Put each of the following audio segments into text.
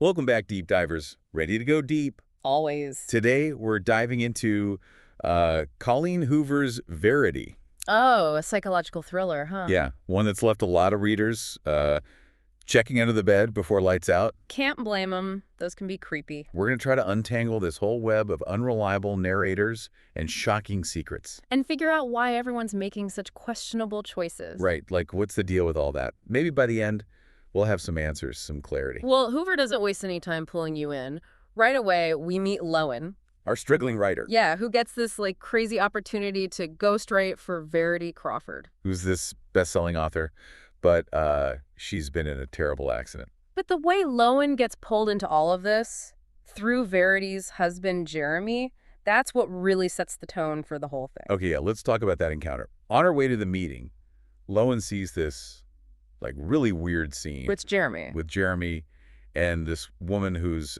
Welcome back, deep divers. Ready to go deep. Always. Today, we're diving into Colleen Hoover's Verity. Oh, a psychological thriller, huh? Yeah, one that's left a lot of readers checking under the bed before lights out. Can't blame them. Those can be creepy. We're going to try to untangle this whole web of unreliable narrators and shocking secrets. And figure out why everyone's making such questionable choices. Right, like what's the deal with all that? Maybe by the end, we'll have some answers, some clarity. Well, Hoover doesn't waste any time pulling you in. Right away, we meet Lowen. Our struggling writer. Yeah, who gets this, crazy opportunity to ghostwrite for Verity Crawford. Who's this best-selling author, but she's been in a terrible accident. But the way Lowen gets pulled into all of this, through Verity's husband, Jeremy, that's what really sets the tone for the whole thing. Okay, yeah, let's talk about that encounter. On her way to the meeting, Lowen sees this, really weird scene. With Jeremy. With Jeremy and this woman who's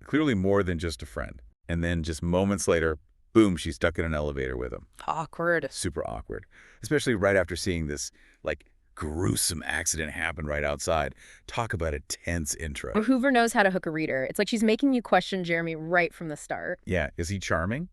clearly more than just a friend. And then just moments later, boom, she's stuck in an elevator with him. Awkward. Super awkward. Especially right after seeing this, gruesome accident happen right outside. Talk about a tense intro. Hoover knows how to hook a reader. It's like she's making you question Jeremy right from the start. Yeah, is he charming?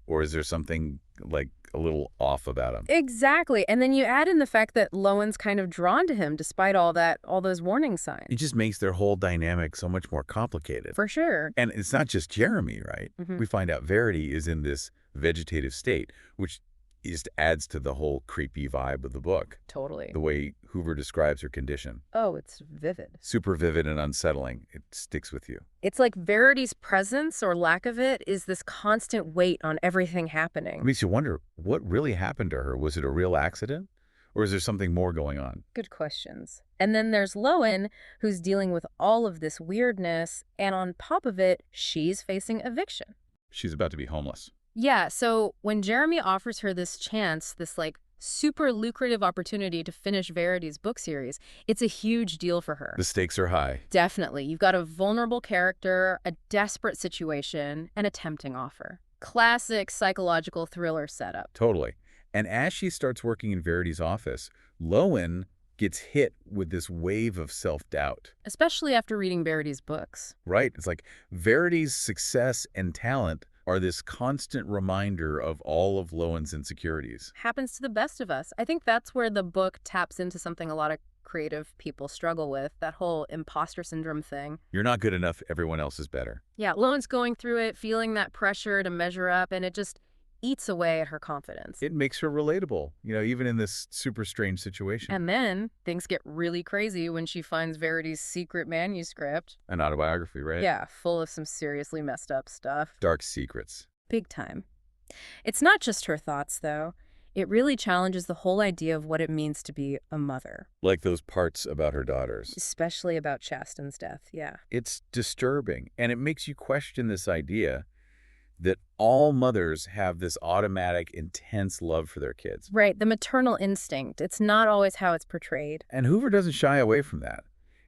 Or is there something, a little off about him? Exactly. And then you add in the fact that Lowen's kind of drawn to him despite all those warning signs. It just makes their whole dynamic so much more complicated. For sure. And it's not just Jeremy, right? Mm-hmm. We find out Verity is in this vegetative state, which just adds to the whole creepy vibe of the book. Totally. The way Hoover describes her condition. Oh, it's vivid. Super vivid and unsettling. It sticks with you. It's like Verity's presence, or lack of it, is this constant weight on everything happening. It makes you wonder, what really happened to her? Was it a real accident? Or is there something more going on? Good questions. And then there's Lowen, who's dealing with all of this weirdness, and on top of it, she's facing eviction. She's about to be homeless. Yeah, so when Jeremy offers her this chance, this super lucrative opportunity to finish Verity's book series, it's a huge deal for her. The stakes are high. Definitely. You've got a vulnerable character, a desperate situation, and a tempting offer. Classic psychological thriller setup. Totally. And as she starts working in Verity's office, Lowen gets hit with this wave of self-doubt. Especially after reading Verity's books. Right. It's like Verity's success and talent are this constant reminder of all of Lowen's insecurities. Happens to the best of us. I think that's where the book taps into something a lot of creative people struggle with, that whole imposter syndrome thing. You're not good enough, everyone else is better. Yeah, Lowen's going through it, feeling that pressure to measure up, and it just eats away at her confidence. It makes her relatable, even in this super strange situation. And then things get really crazy when she finds Verity's secret manuscript. An autobiography, right? Yeah, full of some seriously messed up stuff. Dark secrets. Big time. It's not just her thoughts, though. It really challenges the whole idea of what it means to be a mother. Like those parts about her daughters. Especially about Chasten's death, yeah. It's disturbing, and it makes you question this idea that all mothers have this automatic, intense love for their kids. Right, the maternal instinct. It's not always how it's portrayed. And Hoover doesn't shy away from that.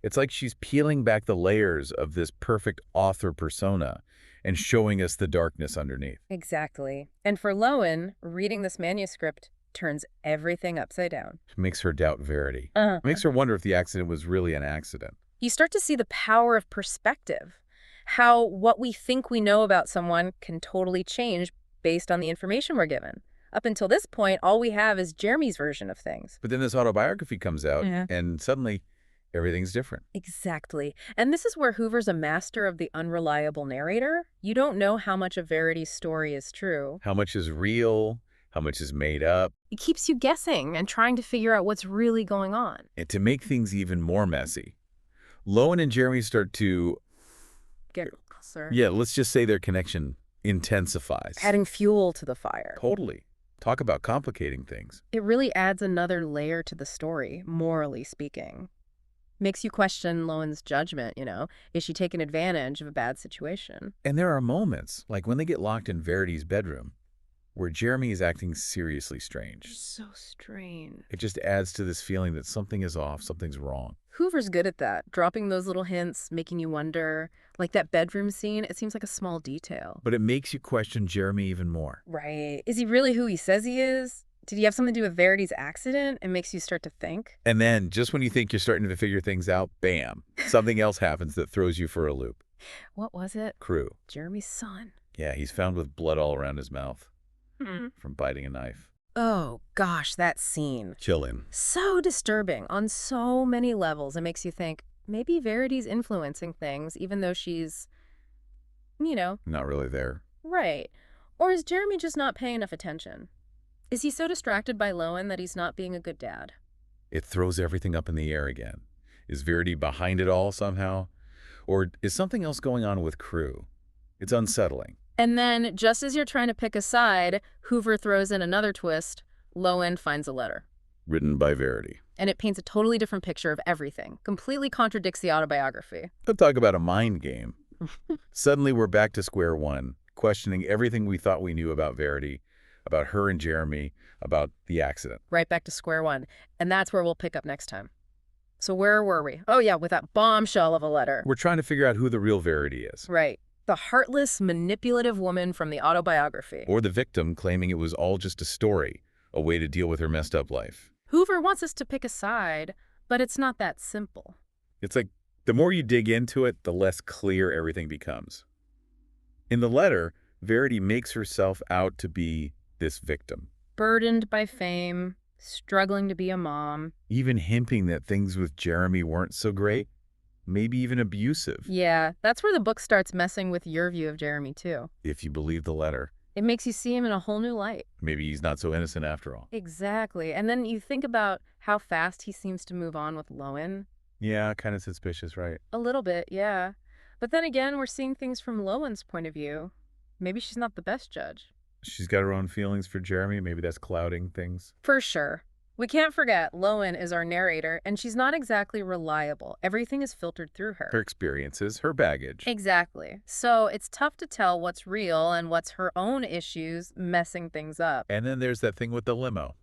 It's like she's peeling back the layers of this perfect author persona and showing us the darkness underneath. Exactly. And for Lowen, reading this manuscript turns everything upside down. It makes her doubt Verity. It makes her wonder if the accident was really an accident. You start to see the power of perspective. How what we think we know about someone can totally change based on the information we're given. Up until this point, all we have is Jeremy's version of things. But then this autobiography comes out, and suddenly everything's different. Exactly. And this is where Hoover's a master of the unreliable narrator. You don't know how much of Verity's story is true. How much is real? How much is made up? It keeps you guessing and trying to figure out what's really going on. And to make things even more messy, Lowen and Jeremy start to get closer. Yeah, let's just say their connection intensifies. Adding fuel to the fire. Totally. Talk about complicating things. It really adds another layer to the story, morally speaking. Makes you question Lowen's judgment, Is she taking advantage of a bad situation? And there are moments, like when they get locked in Verity's bedroom, where Jeremy is acting seriously strange. So strange. It just adds to this feeling that something is off, something's wrong. Hoover's good at that, dropping those little hints, making you wonder. Like that bedroom scene, it seems like a small detail. But it makes you question Jeremy even more. Right. Is he really who he says he is? Did he have something to do with Verity's accident? It makes you start to think. And then, just when you think you're starting to figure things out, bam, something else happens that throws you for a loop. What was it? Crew. Jeremy's son. Yeah, he's found with blood all around his mouth Hmm. from biting a knife. Oh, gosh, that scene. Chilling. So disturbing on so many levels. It makes you think, maybe Verity's influencing things, even though she's, Not really there. right. Or is Jeremy just not paying enough attention? Is he so distracted by Lowen that he's not being a good dad? It throws everything up in the air again. Is Verity behind it all somehow? Or is something else going on with Crew? It's unsettling. And then, just as you're trying to pick a side, Hoover throws in another twist. Lowen finds a letter. Written by Verity. And it paints a totally different picture of everything. Completely contradicts the autobiography. Let's talk about a mind game. Suddenly we're back to square one, questioning everything we thought we knew about Verity, about her and Jeremy, about the accident. Right back to square one. And that's where we'll pick up next time. So where were we? Oh yeah, with that bombshell of a letter. We're trying to figure out who the real Verity is. Right. The heartless, manipulative woman from the autobiography. Or the victim claiming it was all just a story, a way to deal with her messed up life. Hoover wants us to pick a side, but it's not that simple. It's like the more you dig into it, the less clear everything becomes. In the letter, Verity makes herself out to be this victim, Burdened by fame, struggling to be a mom. even hinting that things with Jeremy weren't so great, maybe even abusive, Yeah, that's where the book starts messing with your view of Jeremy, too. if you believe the letter. It makes you see him in a whole new light. Maybe he's not so innocent after all. Exactly. And then you think about how fast he seems to move on with Lowen. Yeah, kind of suspicious, right? A little bit, yeah. But then again, we're seeing things from Lowen's point of view. Maybe she's not the best judge. She's got her own feelings for Jeremy. Maybe that's clouding things. For sure. We can't forget, Lowen is our narrator, and she's not exactly reliable. Everything is filtered through her. Her experiences, her baggage. Exactly. So it's tough to tell what's real and what's her own issues messing things up. And then there's that thing with the limo.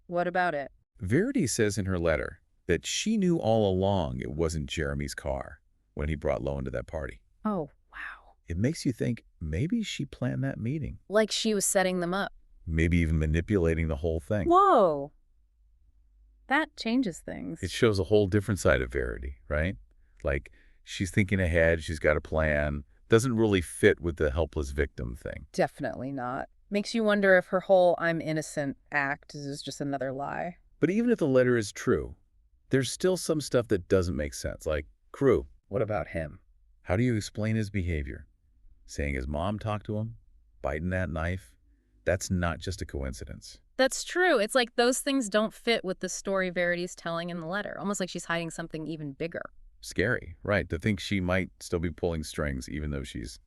What about it? Verity says in her letter that she knew all along it wasn't Jeremy's car when he brought Lowen to that party. Oh, wow. It makes you think maybe she planned that meeting. Like she was setting them up. Maybe even manipulating the whole thing. Whoa. That changes things. It shows a whole different side of Verity, right? Like, she's thinking ahead, she's got a plan. Doesn't really fit with the helpless victim thing. Definitely not. Makes you wonder if her whole I'm innocent act is just another lie. But even if the letter is true, there's still some stuff that doesn't make sense. Like, Crew, What about him? how do you explain his behavior? Saying his mom talked to him? Biting that knife? That's not just a coincidence. That's true. It's like those things don't fit with the story Verity's telling in the letter. Almost like she's hiding something even bigger. Scary, right? To think she might still be pulling strings even though she's,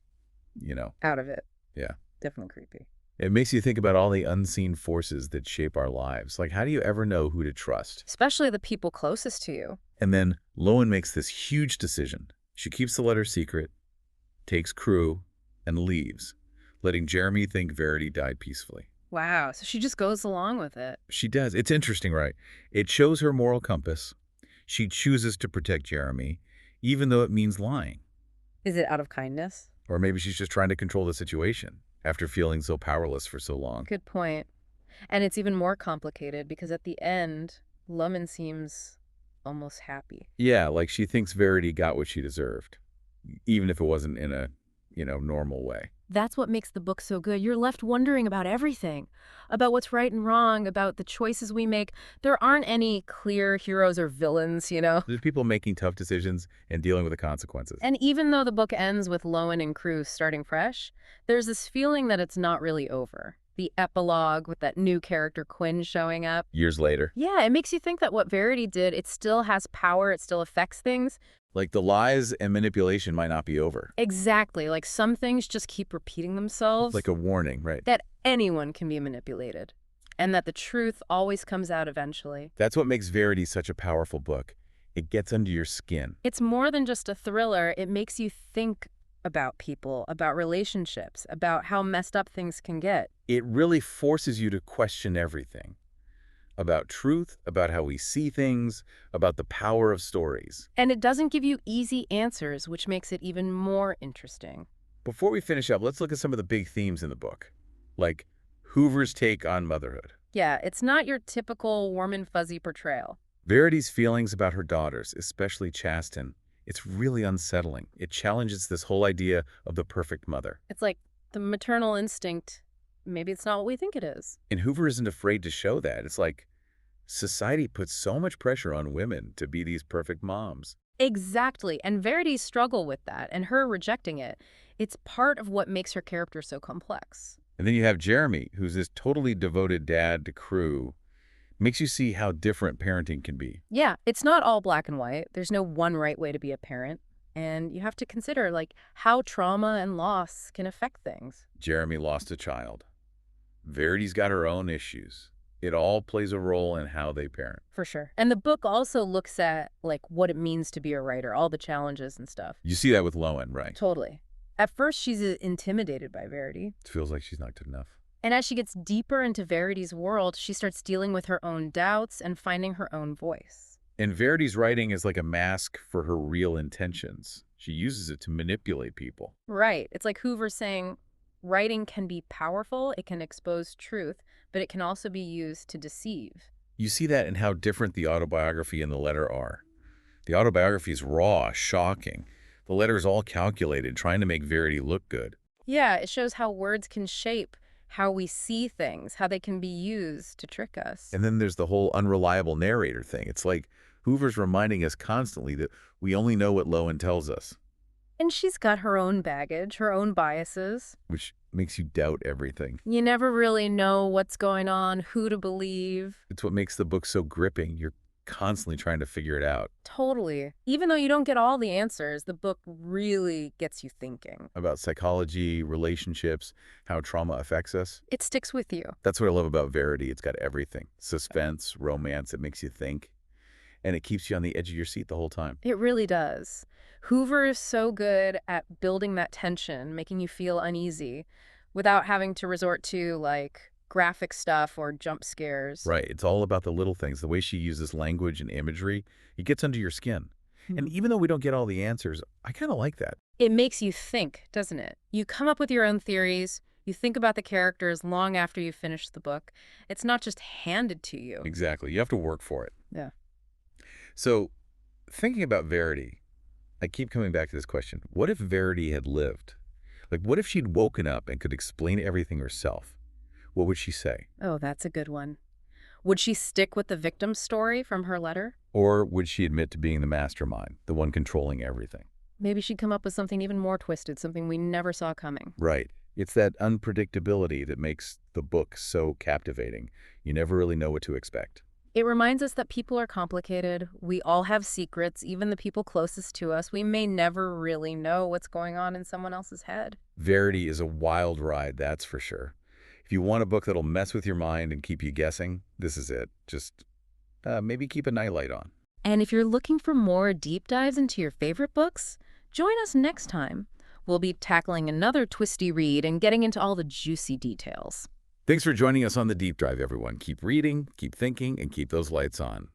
Out of it. Yeah. Definitely creepy. It makes you think about all the unseen forces that shape our lives. Like, how do you ever know who to trust? Especially the people closest to you. And then Lowen makes this huge decision. She keeps the letter secret, takes Crew, and leaves, letting Jeremy think Verity died peacefully. Wow. So she just goes along with it. She does. It's interesting, right? It shows her moral compass. She chooses to protect Jeremy, even though it means lying. Is it out of kindness? Or maybe she's just trying to control the situation after feeling so powerless for so long. Good point. And it's even more complicated because at the end, Lowen seems almost happy. Yeah, like she thinks Verity got what she deserved, even if it wasn't in a, normal way. That's what makes the book so good. You're left wondering about everything, about what's right and wrong, about the choices we make. There aren't any clear heroes or villains, There's people making tough decisions and dealing with the consequences. And even though the book ends with Lowen and Crew starting fresh, there's this feeling that it's not really over. The epilogue with that new character Quinn showing up. Years later. Yeah, it makes you think that what Verity did, it still has power, it still affects things. Like the lies and manipulation might not be over. Exactly, like some things just keep repeating themselves. Like a warning, right? That anyone can be manipulated. And that the truth always comes out eventually. That's what makes Verity such a powerful book. It gets under your skin. It's more than just a thriller. It makes you think about people, about relationships, about how messed up things can get. It really forces you to question everything. About truth, about how we see things, about the power of stories. And it doesn't give you easy answers, which makes it even more interesting. Before we finish up, let's look at some of the big themes in the book. Like Hoover's take on motherhood. Yeah, it's not your typical warm and fuzzy portrayal. Verity's feelings about her daughters, especially Chasten, it's really unsettling. It challenges this whole idea of the perfect mother. It's like the maternal instinct, maybe it's not what we think it is. And Hoover isn't afraid to show that. It's like society puts so much pressure on women to be these perfect moms. Exactly, and Verity's struggle with that, and her rejecting it, it's part of what makes her character so complex. And then you have Jeremy, who's this totally devoted dad to Crew. Makes you see how different parenting can be. Yeah, it's not all black and white. There's no one right way to be a parent. And you have to consider, like, how trauma and loss can affect things. Jeremy lost a child. Verity's got her own issues. It all plays a role in how they parent. For sure. And the book also looks at, like, what it means to be a writer, all the challenges and stuff. You see that with Lowen, right? Totally. At first, she's intimidated by Verity. It feels like she's not good enough. And as she gets deeper into Verity's world, she starts dealing with her own doubts and finding her own voice. And Verity's writing is like a mask for her real intentions. She uses it to manipulate people. Right. It's like Hoover saying, writing can be powerful, it can expose truth, but it can also be used to deceive. You see that in how different the autobiography and the letter are. The autobiography is raw, shocking. The letter is all calculated, trying to make Verity look good. Yeah, it shows how words can shape how we see things, how they can be used to trick us. And then there's the whole unreliable narrator thing. It's like Hoover's reminding us constantly that we only know what Lowen tells us. And she's got her own baggage, her own biases. Which makes you doubt everything. You never really know what's going on, who to believe. It's what makes the book so gripping. You're constantly trying to figure it out. Totally. Even though you don't get all the answers, the book really gets you thinking. About psychology, relationships, how trauma affects us. It sticks with you. That's what I love about Verity. It's got everything. Suspense, romance, it makes you think. And it keeps you on the edge of your seat the whole time. It really does. Hoover is so good at building that tension, making you feel uneasy, without having to resort to, like, graphic stuff or jump scares. Right. It's all about the little things. The way she uses language and imagery, it gets under your skin. And even though we don't get all the answers, I kind of like that. It makes you think, doesn't it? You come up with your own theories. You think about the characters long after you finish the book. It's not just handed to you. Exactly. You have to work for it. Yeah. So, thinking about Verity, I keep coming back to this question. What if Verity had lived? Like, what if she'd woken up and could explain everything herself? What would she say? Oh, that's a good one. Would she stick with the victim's story from her letter? Or would she admit to being the mastermind, the one controlling everything? Maybe she'd come up with something even more twisted, something we never saw coming. Right. It's that unpredictability that makes the book so captivating. You never really know what to expect. It reminds us that people are complicated. We all have secrets, even the people closest to us. We may never really know what's going on in someone else's head. Verity is a wild ride, that's for sure. If you want a book that'll mess with your mind and keep you guessing, this is it. Just maybe keep a nightlight on. And if you're looking for more deep dives into your favorite books, join us next time. We'll be tackling another twisty read and getting into all the juicy details. Thanks for joining us on The Deep Dive, everyone. Keep reading, keep thinking, and keep those lights on.